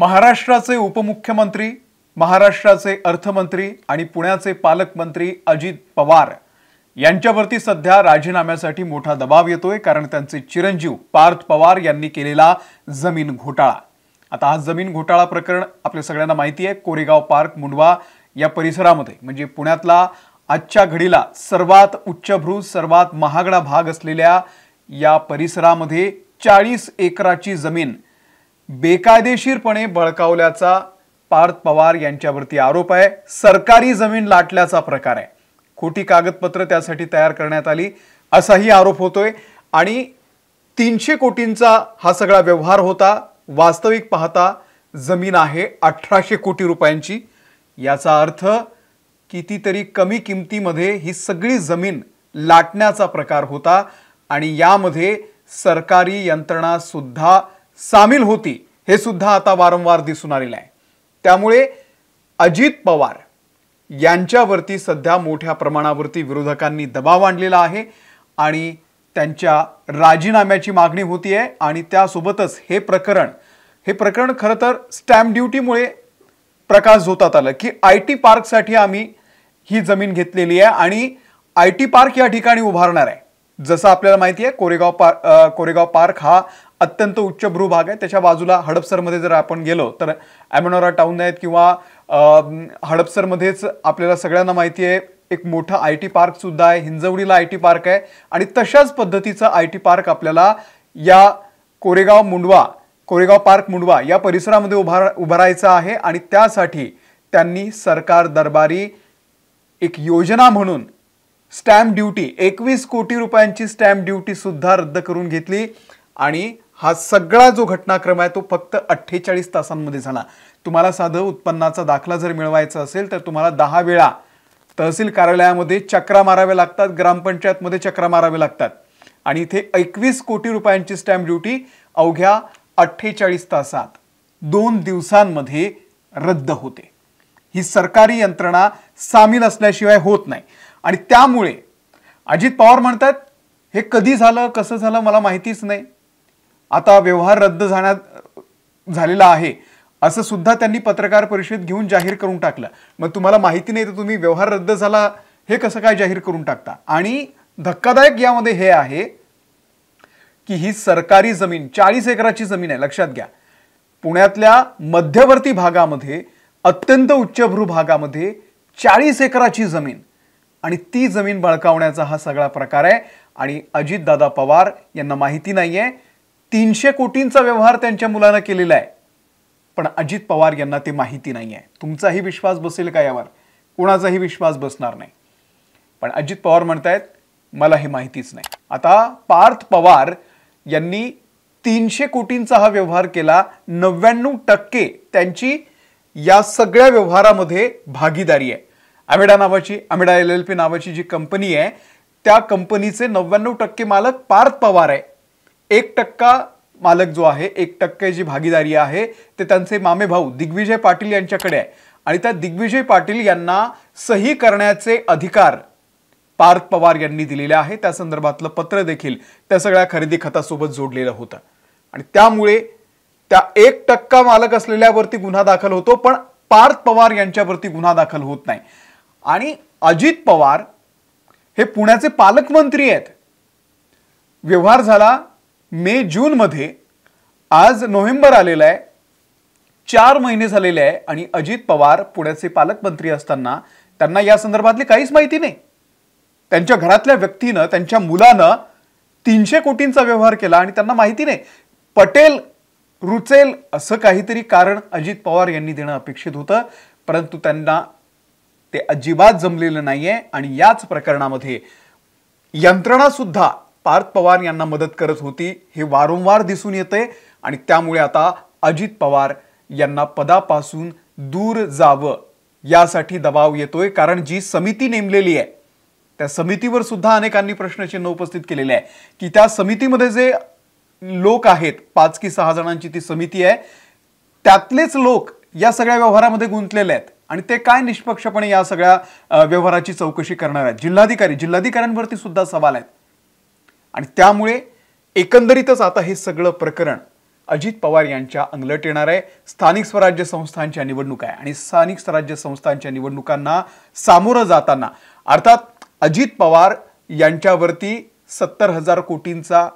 महाराष्ट्राचे उपमुख्यमंत्री, महाराष्ट्राचे अर्थमंत्री आणि पुण्याचे पालकमंत्री अजित पवार यांच्यावरती सध्या राजीनाम्यासाठी मोठा दबाव येतोय, कारण त्यांचे चिरंजीव पार्थ पवार यांनी केलेला जमीन घोटाळा. आता हा जमीन घोटाळा प्रकरण आपल्या सगळ्यांना माहिती आहे. कोरेगाव पार्क मुंडवा या परिसरामध्ये म्हणजे पुण्यातला आजच्या घडीला सर्वात उच्चभ्रू सर्वात महागडा भाग असलेल्या या परिसरामध्ये 40 एकराची जमीन बेकायदेशीरपणे बळकावल्याचा पार्थ पवार यांच्यावरती आरोप आहे. सरकारी जमीन लाटल्याचा प्रकार आहे. खोटी कागदपत्र त्यासाठी तयार करण्यात आली असाही आरोप होतोय आणि 300 कोटींचा हा सगळा व्यवहार होता. वास्तविक पाहता जमीन आहे 1800 कोटी रुपयांची. याचा अर्थ कितीतरी कमी किमतीमध्ये ही सगळी जमीन लाटण्याचा प्रकार होता आणि यामध्ये सरकारी यंत्रणा सुद्धा सामील होती, हे सुद्धा आता वारंवार दिसून आलेलं आहे. त्यामुळे अजित पवार यांच्यावरती सध्या मोठ्या प्रमाणावरती विरोधकांनी दबाव आणलेला आहे आणि त्यांच्या राजीनाम्याची मागणी होतीये. आणि त्यासोबतच हे प्रकरण खरं तर स्टॅम्प ड्युटीमुळे प्रकाश झोतात आलं की IT पार्कसाठी आम्ही ही जमीन घेतलेली आहे आणि IT पार्क या ठिकाणी उभारणार आहे. जसं आपल्याला माहिती आहे कोरेगाव पार्क हा अत्यंत उच्चभ्रू भाग आहे. त्याच्या बाजूला हडपसरमध्ये जर आपण गेलो तर अमेनोरा टाउन आहेत किंवा हडपसरमध्येच आपल्याला सगळ्यांना माहिती आहे एक मोठा IT पार्क सुद्धा आहे. हिंजवडीला IT पार्क आहे आणि तशाच पद्धतीचा IT पार्क आपल्याला या कोरेगाव पार्क मुंडवा या परिसरामध्ये उभारायचा आहे. आणि त्यासाठी त्यांनी सरकार दरबारी एक योजना म्हणून स्टॅम्प ड्युटी 21 कोटी रुपयांची स्टॅम्प ड्युटी सुद्धा रद्द करून घेतली. आणि हा सगळा जो घटनाक्रम आहे तो फक्त 48 तासांमध्ये झाला. तुम्हाला साधं उत्पन्नाचा दाखला जर मिळवायचा असेल तर तुम्हाला 10 वेळा तहसील कार्यालयामध्ये चक्रा माराव्या लागतात, ग्रामपंचायतमध्ये चक्रा माराव्या लागतात. आणि इथे 21 कोटी रुपयांची स्टॅम्प ड्युटी अवघ्या 48 तासात 2 दिवसांमध्ये रद्द होते. ही सरकारी यंत्रणा सामील असल्याशिवाय होत नाही. आणि त्यामुळे अजित पवार म्हणतात हे कधी झालं कसं झालं मला माहितीच नाही, आता व्यवहार रद्द झालेला आहे असं सुद्धा त्यांनी पत्रकार परिषद घेऊन जाहीर करून टाकलं. मग तुम्हाला माहिती नाही तर तुम्ही व्यवहार रद्द झाला हे कसं काय जाहीर करून टाकता. आणि धक्कादायक यामध्ये हे आहे की ही सरकारी जमीन 40 एकराची जमीन आहे. लक्षात घ्या, पुण्यातल्या मध्यवर्ती भागामध्ये अत्यंत उच्चभ्रू भागामध्ये 40 एकराची जमीन आणि ती जमीन बळकावण्याचा हा सगळा प्रकार आहे. आणि अजितदादा पवार यांना माहिती नाहीये 300 कोटींचा व्यवहार त्यांच्या मुलानं केलेला आहे, पण अजित पवार यांना ते माहिती नाहीये. तुमचाही विश्वास बसेल का यावर? कोणाचाही विश्वास बसणार नाही. पण अजित पवार म्हणतायत मला हे माहितीच नाही. आता पार्थ पवार यांनी 300 कोटींचा हा व्यवहार केला. 99% त्यांची या सगळ्या व्यवहारामध्ये भागीदारी आहे. अमेडा LLP नावाची जी कंपनी आहे त्या कंपनीचे 99% मालक पार्थ पवार आहे. 1% मालक जो आहे 1% जी भागीदारी आहे ते त्यांचे मामे भाऊ दिग्विजय पाटील यांच्याकडे आहे. आणि त्या दिग्विजय पाटील यांना सही करण्याचे अधिकार पार्थ पवार यांनी दिलेले आहे. त्या संदर्भातलं पत्र देखील त्या सगळ्या खरेदी खतासोबत जोडलेलं होतं. आणि त्यामुळे त्या 1% मालक असलेल्यावरती गुन्हा दाखल होतो, पण पार्थ पवार यांच्यावरती गुन्हा दाखल होत नाही. आणि अजित पवार हे पुण्याचे पालकमंत्री आहेत. व्यवहार झाला मे-जून मध्ये, आज नोव्हेंबर आलेला आहे, 4 महिने झालेले आहे आणि अजित पवार पुण्याचे पालकमंत्री असताना त्यांना या संदर्भातली काहीच माहिती नाही. त्यांच्या घरातल्या व्यक्तीनं त्यांच्या मुलानं 300 कोटींचा व्यवहार केला आणि त्यांना माहिती नाही. पटेल रुचेल असं काहीतरी कारण अजित पवार यांनी देणं अपेक्षित होतं, परंतु त्यांना ते अजिबात जमलेलं नाहीये. आणि याच प्रकरणामध्ये यंत्रणा सुद्धा पार्थ पवार यांना मदत करत होती, हे वारंवार दिसून येते. आणि त्यामुळे आता अजित पवार यांना पदापासून दूर जावं यासाठी दबाव येतोय. कारण जी समिती नेमलेली आहे त्या समितीवर सुद्धा अनेकांनी प्रश्नचिन्ह उपस्थित केलेले आहे की त्या समितीमध्ये जे लोक आहेत 5 की 6 जणांची ती समिती आहे, त्यातलेच लोक या सगळ्या व्यवहारामध्ये गुंतलेले आहेत आणि ते काय निष्पक्षपणे या सगळ्या व्यवहाराची चौकशी करणार आहेत. जिल्हाधिकाऱ्यांवरती सुद्धा सवाल आहेत. आणि त्यामुळे एकंदरीतच आता हे सगळं प्रकरण अजित पवार यांच्या अंगलट येणार आहे। स्थानिक स्वराज्य संस्थांच्या निवडणुका आहे आणि स्थानिक स्वराज्य संस्थांच्या निवडणुकांना सामोरं जाताना अर्थात अजित पवार यांच्यावरती 70,000 कोटींचा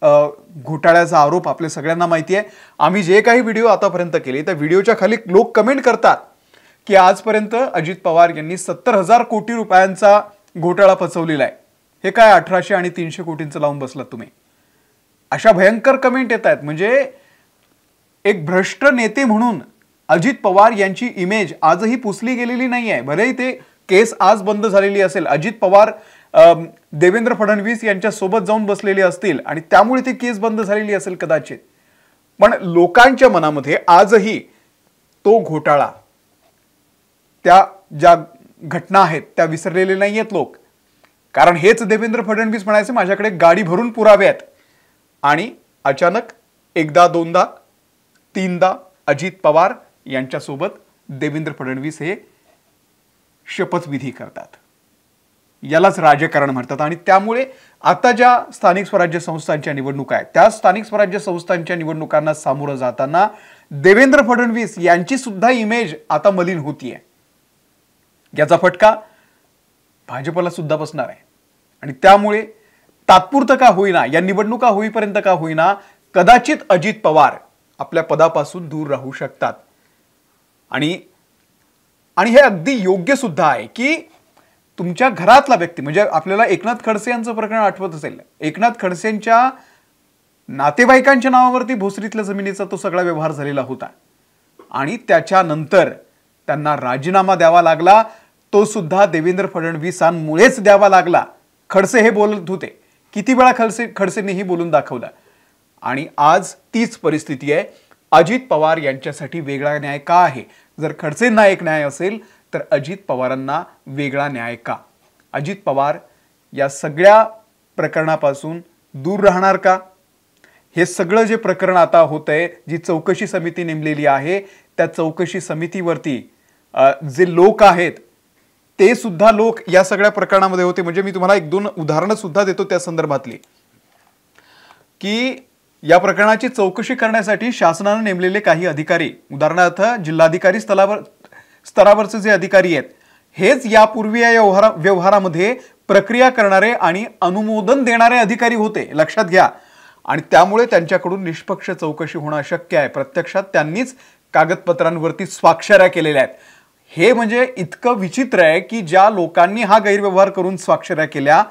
घोटाळ्याचा आरोप आपल्या सगळ्यांना माहिती आहे। आम्ही जे काही व्हिडिओ आतापर्यंत केले त्या व्हिडिओच्या खाली लोक कमेंट करतात की आजपर्यंत अजित पवार यांनी 70,000 कोटी रुपयांचा घोटाळा पचवलेला आहे। हे काय 1800 आणि 300 कोटींचं लावून बसलात तुम्ही? अशा भयंकर कमेंट येत आहेत। म्हणजे एक भ्रष्ट नेते म्हणून अजित पवार यांची इमेज आजही पुसली गेलेली नाहीये। भलेही ते केस आज बंद झालेली असेल, अजित पवार देवेंद्र फडणवीस यांच्या सोबत जाऊन बसलेले असतील आणि त्यामुळे ती केस बंद झालेली असेल कदाचित, पण लोकांच्या मनामध्ये आजही तो घोटाळा, त्या ज्या घटना आहेत त्या विसरलेले नाहीयेत लोक। कारण हेच देवेंद्र फडणवीस म्हणायचे माझ्याकडे गाडी भरून पुरावे आहेत आणि अचानक एकदा दोनदा तीनदा अजित पवार यांच्यासोबत देवेंद्र फडणवीस हे शपथविधी करतात। यालाच राजकारण म्हणतात। आणि त्यामुळे आता ज्या स्थानिक स्वराज्य संस्थांच्या निवडणुका आहेत त्या स्थानिक स्वराज्य संस्थांच्या निवडणुकांना सामोरं जाताना देवेंद्र फडणवीस यांची सुद्धा इमेज आता मलिन होतीये। याचा फटका भाजपला सुद्धा बसणार आहे आणि त्यामुळे तात्पुरतं का होईना, या निवडणुका होईपर्यंत का होईना, कदाचित अजित पवार आपल्या पदापासून दूर राहू शकतात। आणि हे अगदी योग्य सुद्धा आहे की तुमच्या घरातला व्यक्ती, म्हणजे आपल्याला एकनाथ खडसे यांचं प्रकरण आठवत असेल, एकनाथ खडसेंच्या नातेवाईकांच्या नावावरती भोसरीतल्या जमिनीचा तो सगळा व्यवहार झालेला होता आणि त्याच्यानंतर त्यांना राजीनामा द्यावा लागला। तो सुद्धा देवेंद्र फडणवीसांमुळेच द्यावा लागला। खडसे हे बोलत होते, किती वेळा खडसेंनीही बोलून दाखवलं आणि आज तीच परिस्थिती आहे। अजित पवार यांच्यासाठी वेगळा न्याय का आहे? जर खडसेंना एक न्याय असेल तर अजित पवारांना वेगळा न्याय का? अजित पवार या सगळ्या प्रकरणापासून दूर राहणार का? हे सगळं जे प्रकरण आता होतंय, जी चौकशी समिती नेमलेली आहे त्या चौकशी समितीवरती जे लोक आहेत ते सुद्धा लोक या सगळ्या प्रकरणामध्ये होते। म्हणजे मी तुम्हाला एक दोन उदाहरणं सुद्धा देतो त्या संदर्भातली, की या प्रकरणाची चौकशी करण्यासाठी शासनाने नेमलेले काही अधिकारी, उदाहरणार्थ जिल्हाधिकारी स्तरावरचे जे अधिकारी आहेत हेच यापूर्वी या व्यवहारामध्ये प्रक्रिया करणारे आणि अनुमोदन देणारे अधिकारी होते, लक्षात घ्या। आणि त्यामुळे त्यांच्याकडून निष्पक्ष चौकशी होणं शक्य आहे। प्रत्यक्षात त्यांनीच कागदपत्रांवरती स्वाक्षऱ्या केलेल्या आहेत। हे म्हणजे इतकं विचित्र आहे की ज्या लोकांनी हा गैरव्यवहार करून स्वाक्षऱ्या केल्या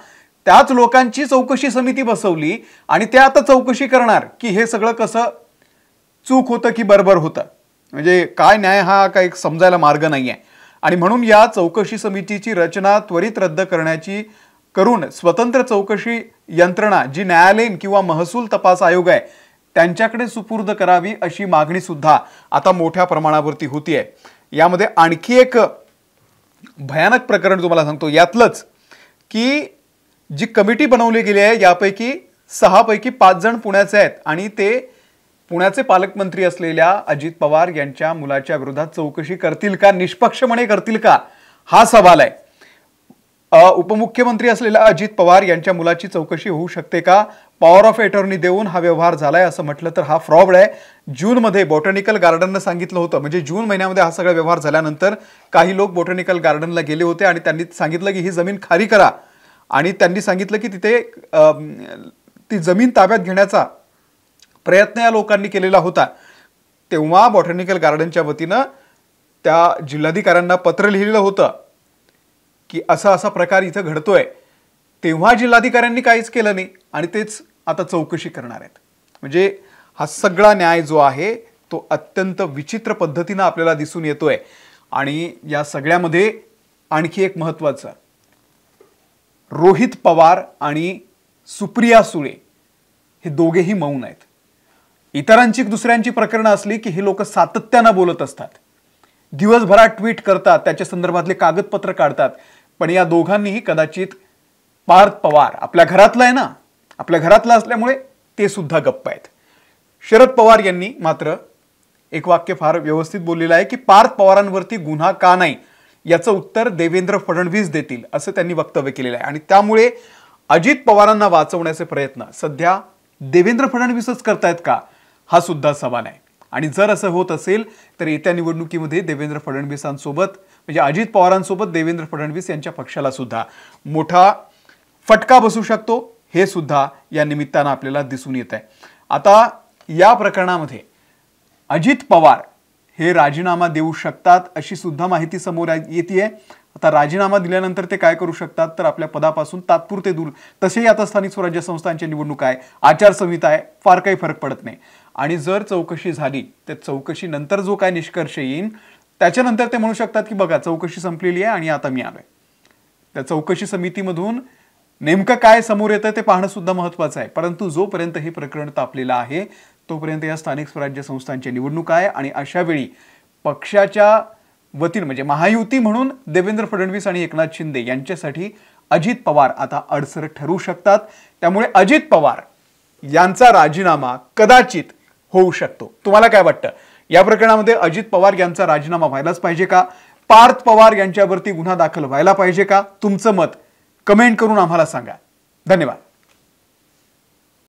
त्याच लोकांची चौकशी समिती बसवली आणि ते आता चौकशी करणार की हे सगळं कसं चूक होतं की बरोबर होतं। म्हणजे काय न्याय हा काही समजायला मार्ग नाहीये। आणि म्हणून या चौकशी समितीची रचना त्वरित रद्द करण्याची करून स्वतंत्र चौकशी यंत्रणा जी न्यायालयीन किंवा महसूल तपास आयोग आहे त्यांच्याकडे सुपूर्द करावी अशी मागणी सुद्धा आता मोठ्या प्रमाणावरती होतीये। यामध्ये आणखी एक भयानक प्रकरण तुम्हाला सांगतो यातलंच, की जी कमिटी बनवली गेली आहे यापैकी 6 पैकी 5 जण पुण्याचे आहेत आणि ते पुण्याचे पालकमंत्री असलेल्या अजित पवार यांच्या मुलाच्या विरोधात चौकशी करतील का, निष्पक्षपणे करतील का, हा सवाल आहे। उपमुख्यमंत्री असलेल्या अजित पवार यांच्या मुलाची चौकशी होऊ शकते का? पॉवर ऑफ अटॉर्नी देऊन हा व्यवहार झालाय असं म्हटलं तर हा फ्रॉड आहे। जून मध्ये बॉटॅनिकल गार्डननं सांगितलं होतं, म्हणजे जून महिन्यामध्ये हा सगळा व्यवहार झाल्यानंतर काही लोक बॉटॅनिकल गार्डनला गेले होते आणि त्यांनी सांगितलं की ही जमीन खाली करा आणि त्यांनी सांगितलं की तिथे ती जमीन ताब्यात घेण्याचा प्रयत्न या लोकांनी केलेला होता। तेव्हा बॉटॅनिकल गार्डनच्या वतीनं त्या जिल्हाधिकाऱ्यांना पत्र लिहिलेलं होतं की असा असा प्रकार इथं घडतोय। तेव्हा जिल्हाधिकाऱ्यांनी काहीच केलं नाही आणि तेच आता चौकशी करणार आहेत। म्हणजे हा सगळा न्याय जो आहे तो अत्यंत विचित्र पद्धतीने आपल्याला दिसून येतोय। आणि या सगळ्यामध्ये आणखी एक महत्त्वाचं, रोहित पवार आणि सुप्रिया सुळे हे दोघेही मौन आहेत। इतरांची दुसऱ्यांची प्रकरणं असली की हे लोक सातत्याने बोलत असतात, दिवसभरात ट्विट करतात, त्याच्या संदर्भातले कागदपत्र काढतात, पण या दोघांनीही कदाचित पार्थ पवार आपल्या घरातला आहे ना, आपल्या घरातला असल्यामुळे ते सुद्धा गप्प आहेत। शरद पवार यांनी मात्र एक वाक्य फार व्यवस्थित बोललेलं आहे की पार्थ पवारांवरती गुन्हा का नाही याचं उत्तर देवेंद्र फडणवीस देतील असं त्यांनी वक्तव्य केलेलं आहे। आणि त्यामुळे अजित पवारांना वाचवण्याचे प्रयत्न सध्या देवेंद्र फडणवीसच करतायत का, हा सुद्धा सवाल आहे। आणि जर असं होत असेल तर येत्या निवडणुकीमध्ये देवेंद्र फडणवीसांसोबत म्हणजे अजित पवारांसोबत देवेंद्र फडणवीस यांच्या पक्षाला सुद्धा मोठा फटका बसू शकतो, हे सुद्धा या निमित्तानं आपल्याला दिसून येत आहे। आता या प्रकरणामध्ये अजित पवार हे राजीनामा देऊ शकतात अशी सुद्धा माहिती समोर येते। आता राजीनामा दिल्यानंतर ते काय करू शकतात तर आपल्या पदापासून तात्पुरते दूर, तसेही आता स्थानिक स्वराज्य संस्थांच्या निवडणूक आहे, आचारसंहिता आहे, फार काही फरक पडत नाही। आणि जर चौकशी झाली तर चौकशीनंतर जो काय निष्कर्ष येईल त्याच्यानंतर ते म्हणू शकतात की बघा चौकशी संपलेली आहे आणि आता मी आलोय। त्या चौकशी समितीमधून नेमकं काय समोर येतं ते पाहणं सुद्धा महत्त्वाचं आहे। परंतु जोपर्यंत हे प्रकरण तापलेलं आहे तोपर्यंत या स्थानिक स्वराज्य संस्थांच्या निवडणूक आहे आणि अशा वेळी पक्षाच्या वतीने म्हणजे महायुती म्हणून देवेंद्र फडणवीस आणि एकनाथ शिंदे यांच्यासाठी अजित पवार आता अडसर ठरू शकतात। त्यामुळे अजित पवार यांचा राजीनामा कदाचित होऊ शकतो। तुम्हाला काय वाटतं, या प्रकरणामध्ये अजित पवार यांचा राजीनामा व्हायलाच पाहिजे का, पार्थ पवार यांच्यावरती गुन्हा दाखल व्हायला पाहिजे का? तुमचं मत कमेंट करून आम्हाला सांगा। धन्यवाद।